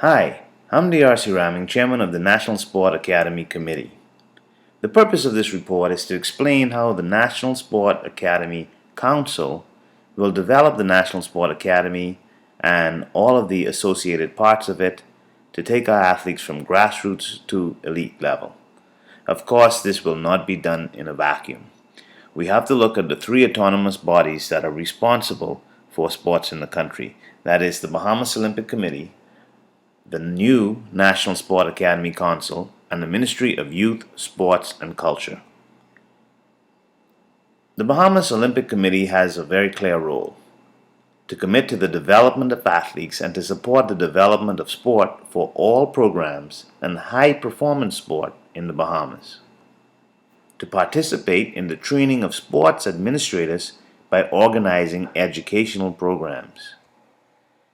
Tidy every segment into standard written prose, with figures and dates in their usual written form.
Hi, I'm D.R.C. Raming, Chairman of the National Sport Academy Committee. The purpose of this report is to explain how the National Sport Academy Council will develop the National Sport Academy and all of the associated parts of it to take our athletes from grassroots to elite level. Of course, this will not be done in a vacuum. We have to look at the three autonomous bodies that are responsible for sports in the country. That is the Bahamas Olympic Committee, the new National Sport Academy Council, and the Ministry of Youth, Sports and Culture. The Bahamas Olympic Committee has a very clear role: to commit to the development of athletes and to support the development of sport for all programs and high performance sport in the Bahamas, to participate in the training of sports administrators by organizing educational programs,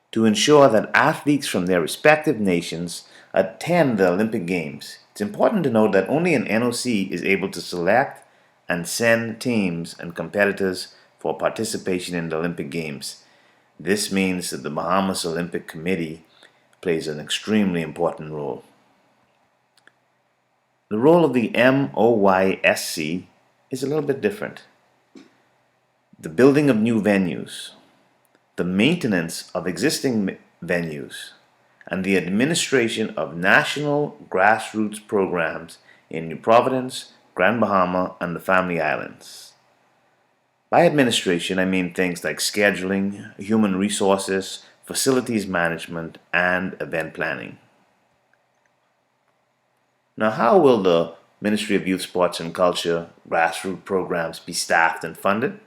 to ensure that athletes from their respective nations attend the Olympic Games. It's important to note that only an NOC is able to select and send teams and competitors for participation in the Olympic Games. This means that the Bahamas Olympic Committee plays an extremely important role. The role of the MOYSC is a little bit different. The building of new venues, the maintenance of existing venues, and the administration of national grassroots programs in New Providence, Grand Bahama, and the Family Islands. By administration, I mean things like scheduling, human resources, facilities management, and event planning. Now, how will the Ministry of Youth, Sports and Culture grassroots programs be staffed and funded?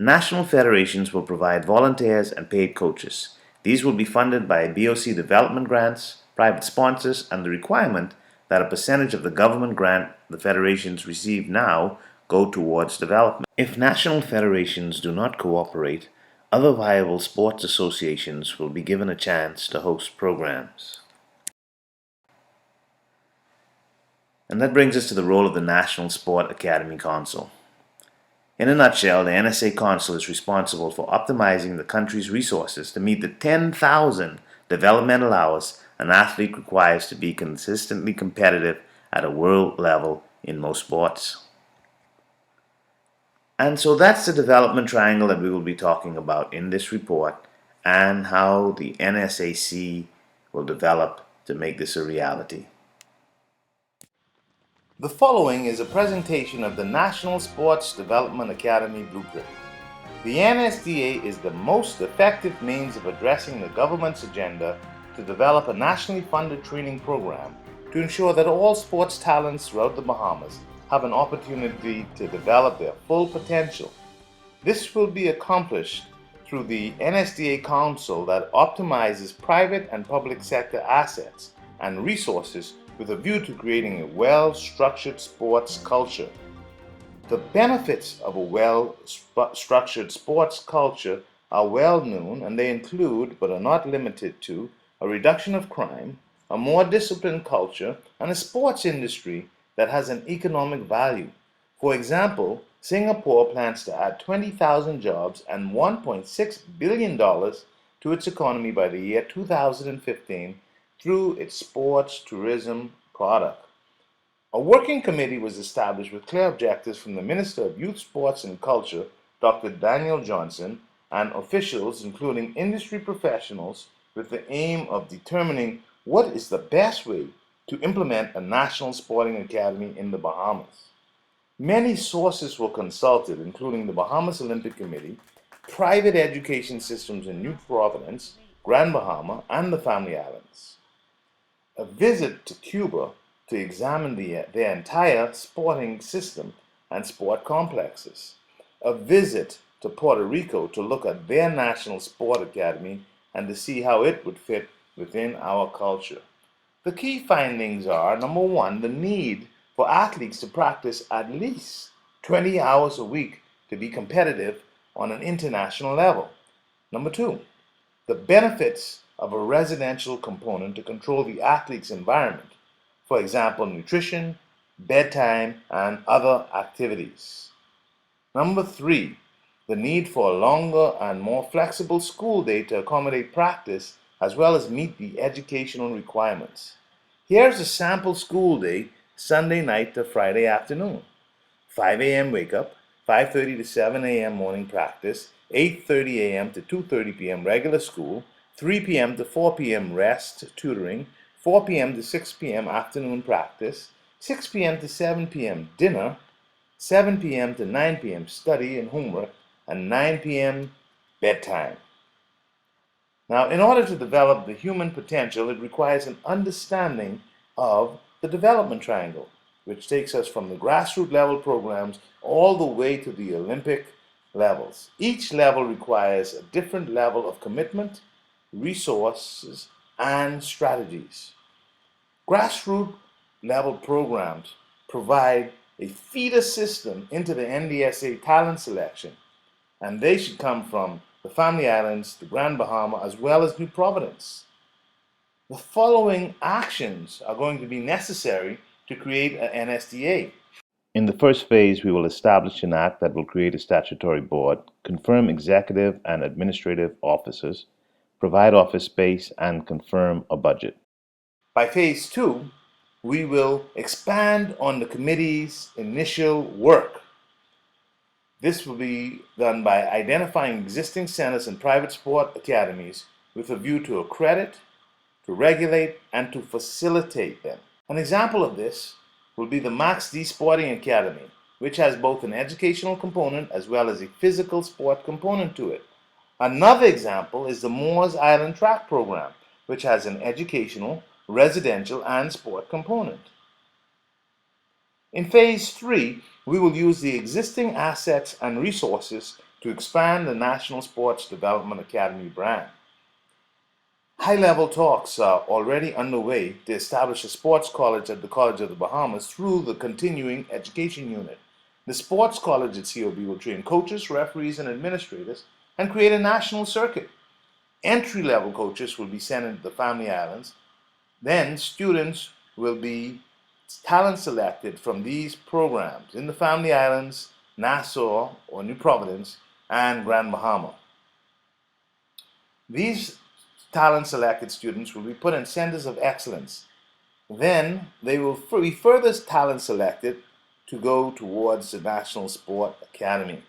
National federations will provide volunteers and paid coaches. These will be funded by BOC development grants, private sponsors, and the requirement that a percentage of the government grant the federations receive now go towards development. If national federations do not cooperate, other viable sports associations will be given a chance to host programs. And that brings us to the role of the National Sport Academy Council. In a nutshell, the NSA Council is responsible for optimizing the country's resources to meet the 10,000 developmental hours an athlete requires to be consistently competitive at a world level in most sports. And so that's the development triangle that we will be talking about in this report, and how the NSAC will develop to make this a reality. The following is a presentation of the National Sports Development Academy Blueprint. The NSDA is the most effective means of addressing the government's agenda to develop a nationally funded training program to ensure that all sports talents throughout the Bahamas have an opportunity to develop their full potential. This will be accomplished through the NSDA Council that optimizes private and public sector assets and resources with a view to creating a well-structured sports culture. The benefits of a well-structured sports culture are well known, and they include, but are not limited to, a reduction of crime, a more disciplined culture, and a sports industry that has an economic value. For example, Singapore plans to add 20,000 jobs and $1.6 billion to its economy by the year 2015 through its sports tourism product. A working committee was established with clear objectives from the Minister of Youth, Sports and Culture, Dr. Daniel Johnson, and officials including industry professionals, with the aim of determining what is the best way to implement a national sporting academy in the Bahamas. Many sources were consulted, including the Bahamas Olympic Committee, private education systems in New Providence, Grand Bahama, and the Family Islands. A visit to Cuba to examine their entire sporting system and sport complexes. A visit to Puerto Rico to look at their national sport academy and to see how it would fit within our culture. The key findings are: number one, the need for athletes to practice at least 20 hours a week to be competitive on an international level. Number two, the benefits of a residential component to control the athlete's environment, for example, nutrition, bedtime, and other activities. Number three, the need for a longer and more flexible school day to accommodate practice as well as meet the educational requirements. Here's a sample school day, Sunday night to Friday afternoon. 5 a.m. wake up, 5:30 to 7 a.m. morning practice, 8:30 a.m. to 2:30 p.m. regular school, 3 p.m. to 4 p.m. rest, tutoring, 4 p.m. to 6 p.m. afternoon practice, 6 p.m. to 7 p.m. dinner, 7 p.m. to 9 p.m. study and homework, and 9 p.m. bedtime. Now, in order to develop the human potential, it requires an understanding of the development triangle, which takes us from the grassroots level programs all the way to the Olympic levels. Each level requires a different level of commitment, resources, and strategies. Grassroots level programs provide a feeder system into the NSA talent selection, and they should come from the Family Islands, the Grand Bahama, as well as New Providence. The following actions are going to be necessary to create an NSDA. In the first phase, we will establish an act that will create a statutory board, confirm executive and administrative officers, provide office space, and confirm a budget. By phase 2, we will expand on the committee's initial work. This will be done by identifying existing centers and private sport academies with a view to accredit, to regulate, and to facilitate them. An example of this will be the Max D Sporting Academy, which has both an educational component as well as a physical sport component to it. Another example is the Moores Island Track Program, which has an educational, residential, and sport component. In phase 3, we will use the existing assets and resources to expand the National Sports Development Academy brand. High-level talks are already underway to establish a sports college at the College of the Bahamas through the Continuing Education Unit. The sports college at COB will train coaches, referees, and administrators and create a national circuit. Entry-level coaches will be sent into the Family Islands. Then students will be talent selected from these programs in the Family Islands, Nassau or New Providence, and Grand Bahama. These talent selected students will be put in centers of excellence. Then they will be further talent selected to go towards the National Sport Academy.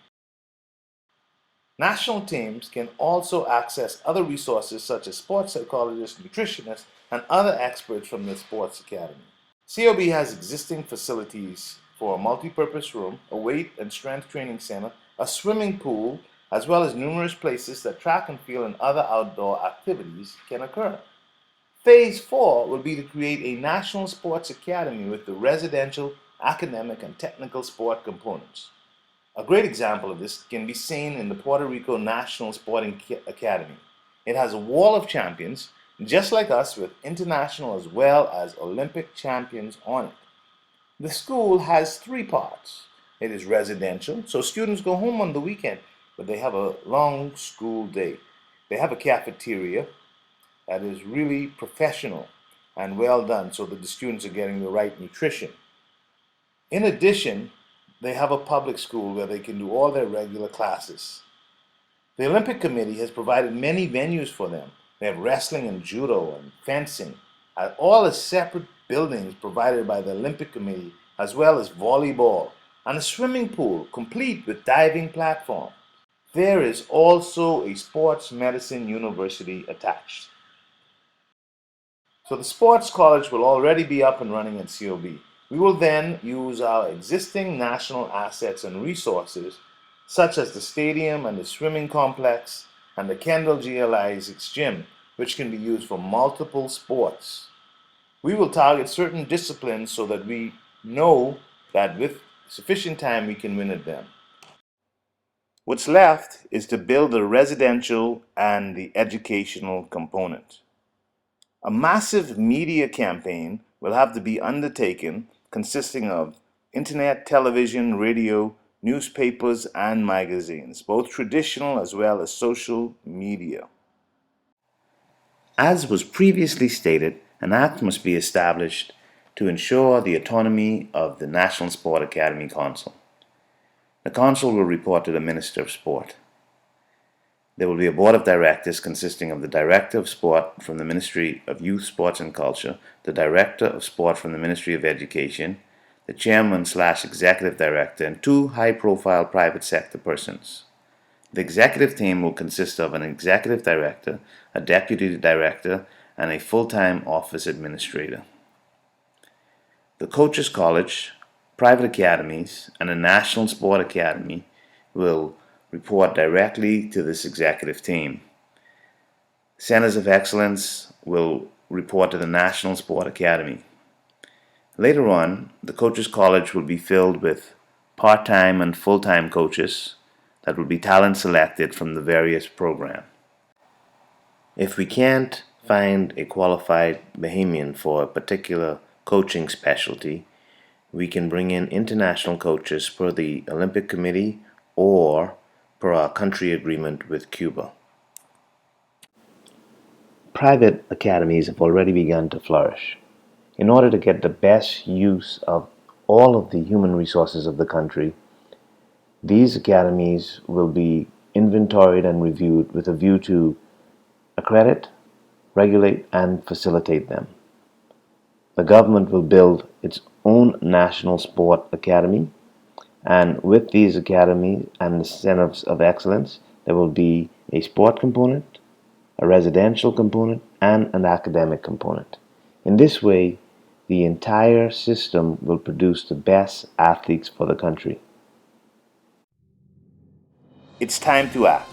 National teams can also access other resources such as sports psychologists, nutritionists, and other experts from the Sports Academy. COB has existing facilities for a multi-purpose room, a weight and strength training center, a swimming pool, as well as numerous places that track and field and other outdoor activities can occur. Phase 4 will be to create a national sports academy with the residential, academic, and technical sport components. A great example of this can be seen in the Puerto Rico National Sporting Academy. It has a wall of champions, just like us, with international as well as Olympic champions on it. The school has 3 parts. It is residential, so students go home on the weekend, but they have a long school day. They have a cafeteria that is really professional and well done so that the students are getting the right nutrition. In addition, they have a public school where they can do all their regular classes. The Olympic Committee has provided many venues for them. They have wrestling and judo and fencing, all as separate buildings provided by the Olympic Committee, as well as volleyball, and a swimming pool complete with diving platform. There is also a sports medicine university attached. So the sports college will already be up and running at COB. We will then use our existing national assets and resources, such as the stadium and the swimming complex and the Kendall GL Isaacs gym, which can be used for multiple sports. We will target certain disciplines so that we know that with sufficient time we can win at them. What's left is to build the residential and the educational component. A massive media campaign will have to be undertaken consisting of internet, television, radio, newspapers, and magazines, both traditional as well as social media. As was previously stated, an act must be established to ensure the autonomy of the National Sport Academy Council. The Council will report to the Minister of Sport. There will be a board of directors consisting of the Director of Sport from the Ministry of Youth, Sports and Culture, the Director of Sport from the Ministry of Education, the Chairman/Executive Director, and 2 high-profile private sector persons. The executive team will consist of an executive director, a deputy director, and a full-time office administrator. The Coaches College, private academies, and the National Sport Academy will report directly to this executive team. Centers of Excellence will report to the National Sport Academy. Later on, the Coaches College will be filled with part-time and full-time coaches that will be talent selected from the various programs. If we can't find a qualified Bahamian for a particular coaching specialty, we can bring in international coaches per the Olympic Committee or per our country agreement with Cuba. Private academies have already begun to flourish. In order to get the best use of all of the human resources of the country, these academies will be inventoried and reviewed with a view to accredit, regulate, and facilitate them. The government will build its own national sport academy, and with these academies and the centers of excellence, there will be a sport component, a residential component, and an academic component. In this way, the entire system will produce the best athletes for the country. It's time to act.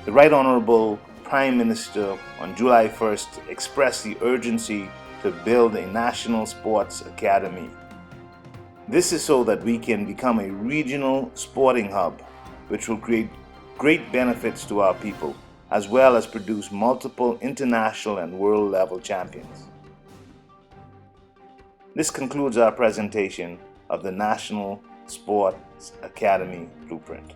The Right Honorable Prime Minister on July 1st expressed the urgency to build a national sports academy. This is so that we can become a regional sporting hub, which will create great benefits to our people, as well as produce multiple international and world level champions. This concludes our presentation of the National Sports Academy Blueprint.